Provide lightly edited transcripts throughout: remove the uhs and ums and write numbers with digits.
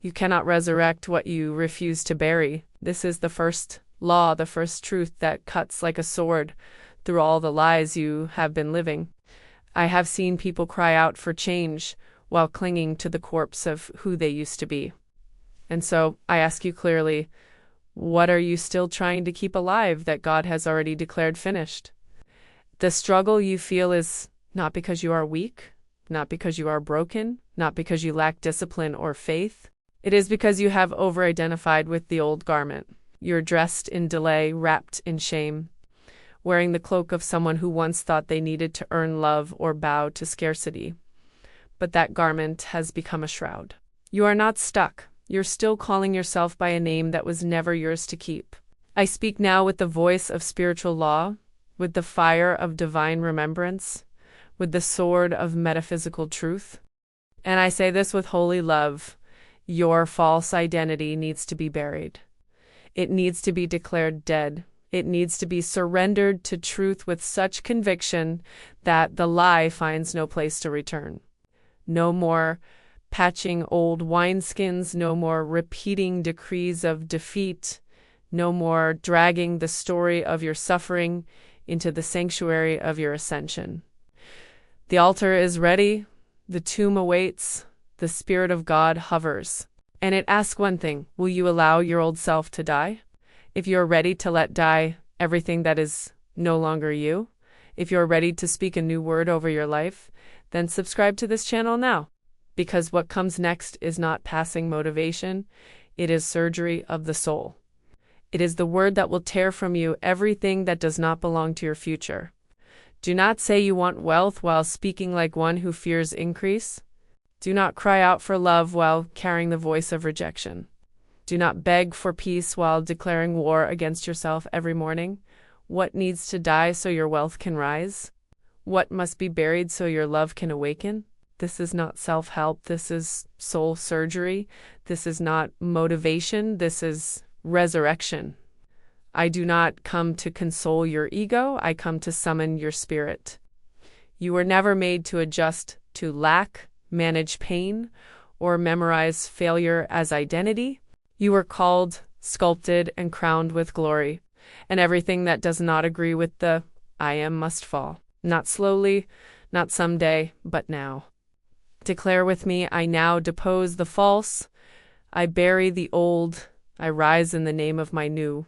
You cannot resurrect what you refuse to bury. This is the first law, the first truth that cuts like a sword through all the lies you have been living. I have seen people cry out for change while clinging to the corpse of who they used to be. And so I ask you clearly, what are you still trying to keep alive that God has already declared finished? The struggle you feel is not because you are weak, not because you are broken, not because you lack discipline or faith. It is because you have over-identified with the old garment. You're dressed in delay, wrapped in shame, wearing the cloak of someone who once thought they needed to earn love or bow to scarcity. But that garment has become a shroud. You are not stuck. You're still calling yourself by a name that was never yours to keep. I speak now with the voice of spiritual law, with the fire of divine remembrance, with the sword of metaphysical truth. And I say this with holy love. Your false identity needs to be buried. It needs to be declared dead. It needs to be surrendered to truth with such conviction that the lie finds no place to return. No more patching old wineskins, no more repeating decrees of defeat, no more dragging the story of your suffering into the sanctuary of your ascension. The altar is ready, the tomb awaits, the Spirit of God hovers. And it asks one thing: will you allow your old self to die? If you're ready to let die everything that is no longer you, if you're ready to speak a new word over your life, then subscribe to this channel now. Because what comes next is not passing motivation, it is surgery of the soul. It is the word that will tear from you everything that does not belong to your future. Do not say you want wealth while speaking like one who fears increase. Do not cry out for love while carrying the voice of rejection. Do not beg for peace while declaring war against yourself every morning. What needs to die so your wealth can rise? What must be buried so your love can awaken? This is not self-help. This is soul surgery. This is not motivation. This is resurrection. I do not come to console your ego. I come to summon your spirit. You were never made to adjust to lack, manage pain, or memorize failure as identity. You were called, sculpted, and crowned with glory. And everything that does not agree with the I am must fall. Not slowly, not someday, but now. Declare with me, I now depose the false. I bury the old. I rise in the name of my new.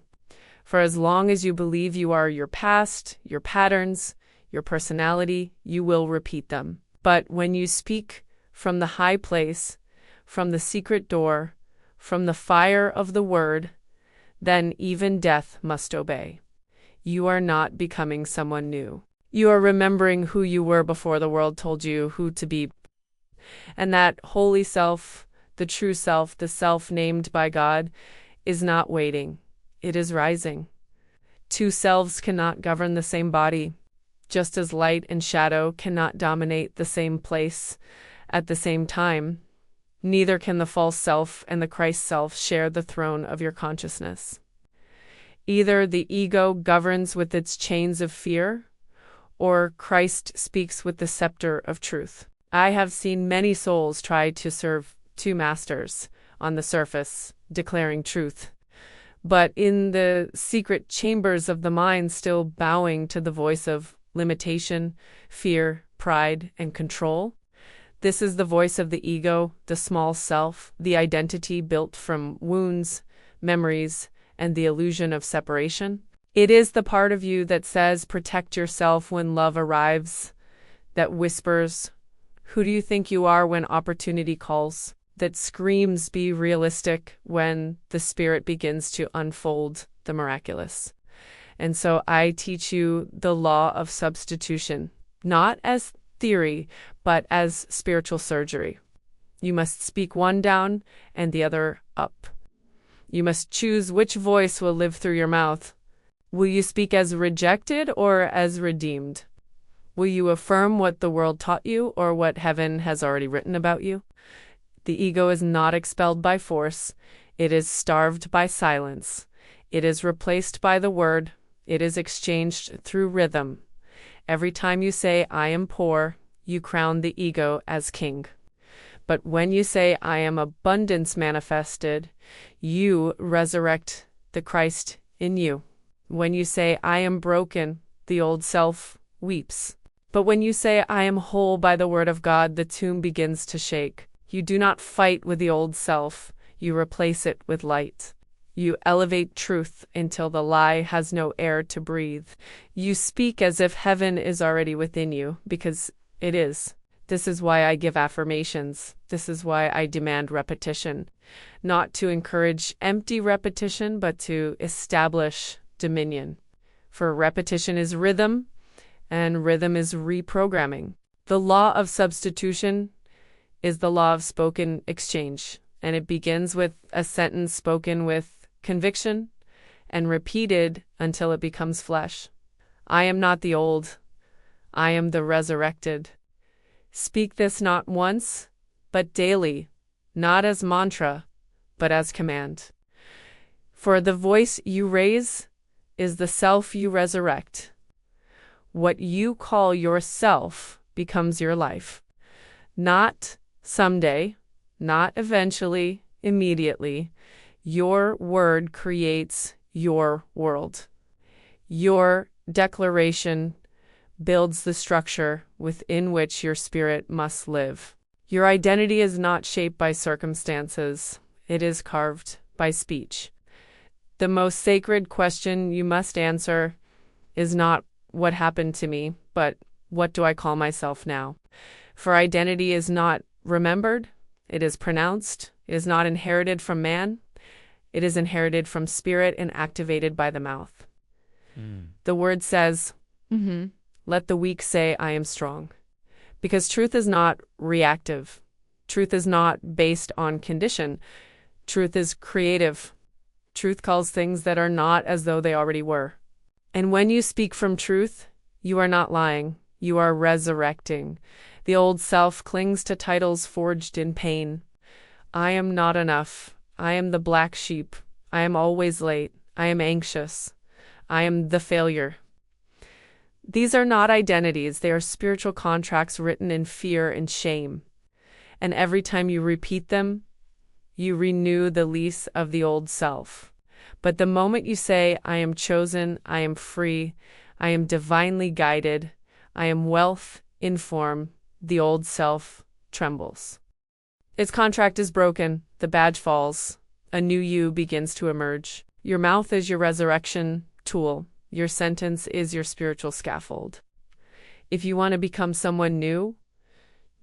For as long as you believe you are your past, your patterns, your personality, you will repeat them. But when you speak from the high place, from the secret door, from the fire of the word, then even death must obey. You are not becoming someone new. You are remembering who you were before the world told you who to be. And that holy self, the true self, the self named by God, is not waiting. It is rising. Two selves cannot govern the same body, just as light and shadow cannot dominate the same place at the same time. Neither can the false self and the Christ self share the throne of your consciousness. Either the ego governs with its chains of fear, or Christ speaks with the scepter of truth. I have seen many souls try to serve two masters on the surface, declaring truth, but in the secret chambers of the mind still bowing to the voice of limitation, fear, pride, and control. This is the voice of the ego, the small self, the identity built from wounds, memories, and the illusion of separation. It is the part of you that says, protect yourself when love arrives, that whispers, who do you think you are when opportunity calls, that screams, be realistic when the spirit begins to unfold the miraculous. And so I teach you the law of substitution, not as theory, but as spiritual surgery. You must speak one down and the other up. You must choose which voice will live through your mouth. Will you speak as rejected or as redeemed? Will you affirm what the world taught you or what heaven has already written about you? The ego is not expelled by force. It is starved by silence. It is replaced by the word. It is exchanged through rhythm. Every time you say, I am poor, you crown the ego as king. But when you say, I am abundance manifested, you resurrect the Christ in you. When you say, I am broken, the old self weeps. But when you say, I am whole by the word of God, the tomb begins to shake. You do not fight with the old self. You replace it with light. You elevate truth until the lie has no air to breathe. You speak as if heaven is already within you, because it is. This is why I give affirmations. This is why I demand repetition. Not to encourage empty repetition, but to establish dominion. For repetition is rhythm, and rhythm is reprogramming. The law of substitution is the law of spoken exchange, and it begins with a sentence spoken with conviction and repeated until it becomes flesh. I am not the old. I am the resurrected. Speak this not once, but daily, not as mantra, but as command. For the voice you raise is the self you resurrect. What you call yourself becomes your life. Not someday, not eventually, immediately. Your word creates your world. Your declaration builds the structure within which your spirit must live. Your identity is not shaped by circumstances. It is carved by speech. The most sacred question you must answer is not what happened to me, but what do I call myself now? For identity is not remembered, it is pronounced, it is not inherited from man, it is inherited from spirit and activated by the mouth. The word says, let the weak say, I am strong. Because truth is not reactive. Truth is not based on condition. Truth is creative. Truth calls things that are not as though they already were. And when you speak from truth, you are not lying. You are resurrecting. The old self clings to titles forged in pain. I am not enough. I am the black sheep. I am always late. I am anxious. I am the failure. These are not identities. They are spiritual contracts written in fear and shame. And every time you repeat them, you renew the lease of the old self. But the moment you say, I am chosen, I am free, I am divinely guided, I am wealth in form, the old self trembles. Its contract is broken, the badge falls, a new you begins to emerge. Your mouth is your resurrection tool. Your sentence is your spiritual scaffold. If you want to become someone new,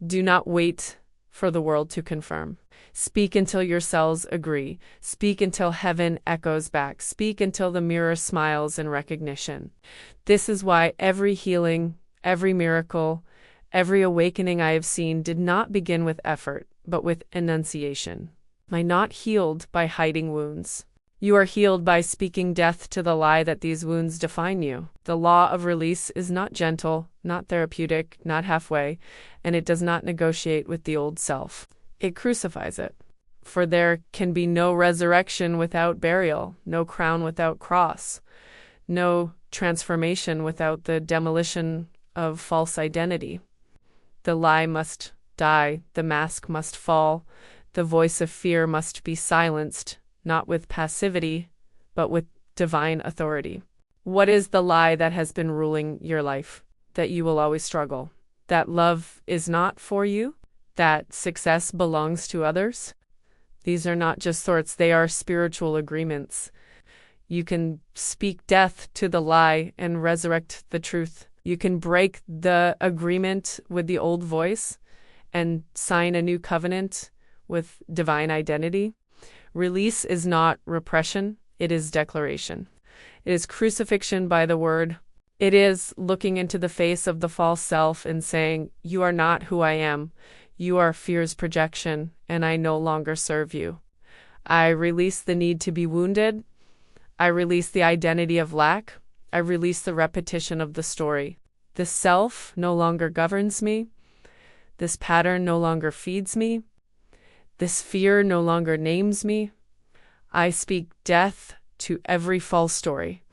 do not wait for the world to confirm. Speak until your cells agree. Speak until heaven echoes back. Speak until the mirror smiles in recognition. This is why every healing, every miracle, every awakening I have seen did not begin with effort, but with enunciation. Am I not healed by hiding wounds? You are healed by speaking death to the lie that these wounds define you. The law of release is not gentle, not therapeutic, not halfway, and it does not negotiate with the old self. It crucifies it. For there can be no resurrection without burial, no crown without cross, no transformation without the demolition of false identity. The lie must die, the mask must fall, the voice of fear must be silenced, not with passivity, but with divine authority. What is the lie that has been ruling your life? That you will always struggle? That love is not for you? That success belongs to others? These are not just thoughts, they are spiritual agreements. You can speak death to the lie and resurrect the truth. You can break the agreement with the old voice and sign a new covenant with divine identity. Release is not repression, it is declaration. It is crucifixion by the word. It is looking into the face of the false self and saying, you are not who I am. You are fear's projection, and I no longer serve you. I release the need to be wounded. I release the identity of lack. I release the repetition of the story. The self no longer governs me. This pattern no longer feeds me. This fear no longer names me. I speak death to every false story.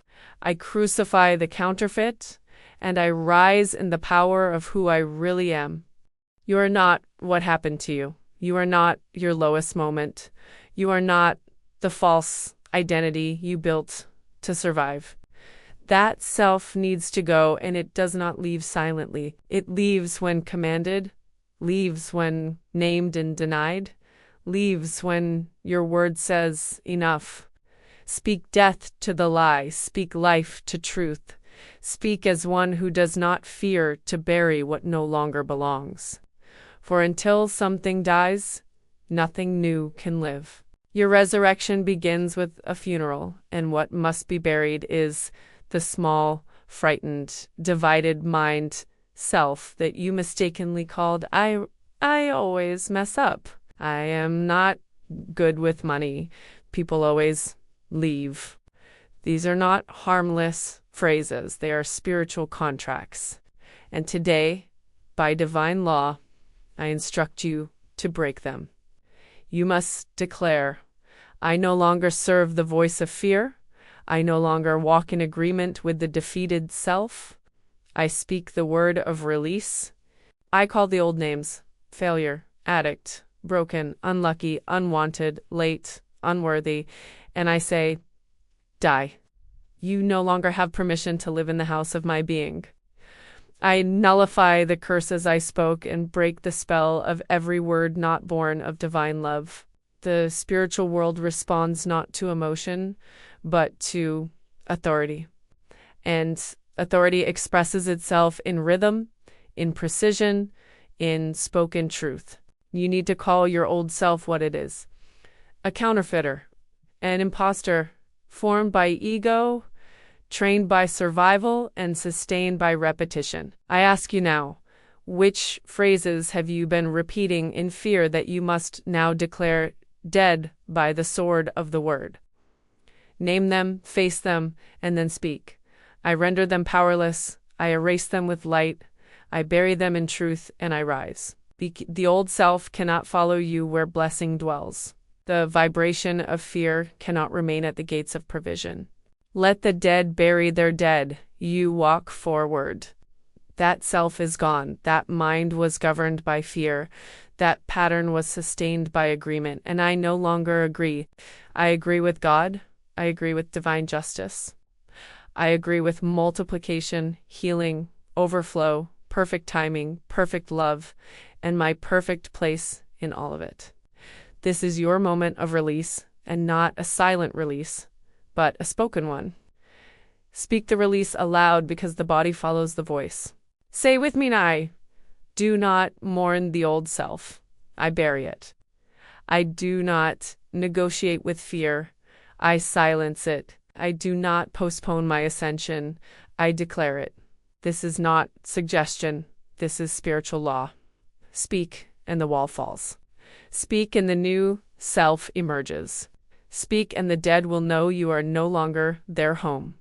I crucify the counterfeit, and I rise in the power of who I really am. You are not what happened to you. You are not your lowest moment. You are not the false identity you built to survive. That self needs to go, and it does not leave silently. It leaves when commanded, leaves when named and denied, leaves when your word says enough. Speak death to the lie, speak life to truth. Speak as one who does not fear to bury what no longer belongs. For until something dies, nothing new can live. Your resurrection begins with a funeral, and what must be buried is the small, frightened, divided mind self that you mistakenly called, I always mess up. I am not good with money. People always leave. These are not harmless phrases. They are spiritual contracts. And today, by divine law, I instruct you to break them. You must declare, I no longer serve the voice of fear. I no longer walk in agreement with the defeated self. I speak the word of release. I call the old names: failure, addict, broken, unlucky, unwanted, late, unworthy, and I say, die. You no longer have permission to live in the house of my being. I nullify the curses I spoke and break the spell of every word not born of divine love. The spiritual world responds not to emotion, but to authority. And authority expresses itself in rhythm, in precision, in spoken truth. You need to call your old self what it is: a counterfeiter, an imposter, formed by ego, trained by survival, and sustained by repetition. I ask you now, which phrases have you been repeating in fear that you must now declare dead by the sword of the word? Name them, face them, and then speak. I render them powerless. I erase them with light. I bury them in truth, and I rise. The old self cannot follow you where blessing dwells. The vibration of fear cannot remain at the gates of provision. Let the dead bury their dead. You walk forward. That self is gone. That mind was governed by fear. That pattern was sustained by agreement, and I no longer agree. I agree with God. I agree with divine justice. I agree with multiplication, healing, overflow, perfect timing, perfect love, and my perfect place in all of it. This is your moment of release, and not a silent release, but a spoken one. Speak the release aloud, because the body follows the voice. Say with me now, do not mourn the old self. I bury it. I do not negotiate with fear. I silence it. I do not postpone my ascension. I declare it. This is not suggestion. This is spiritual law. Speak, and the wall falls. Speak, and the new self emerges. Speak, and the dead will know you are no longer their home.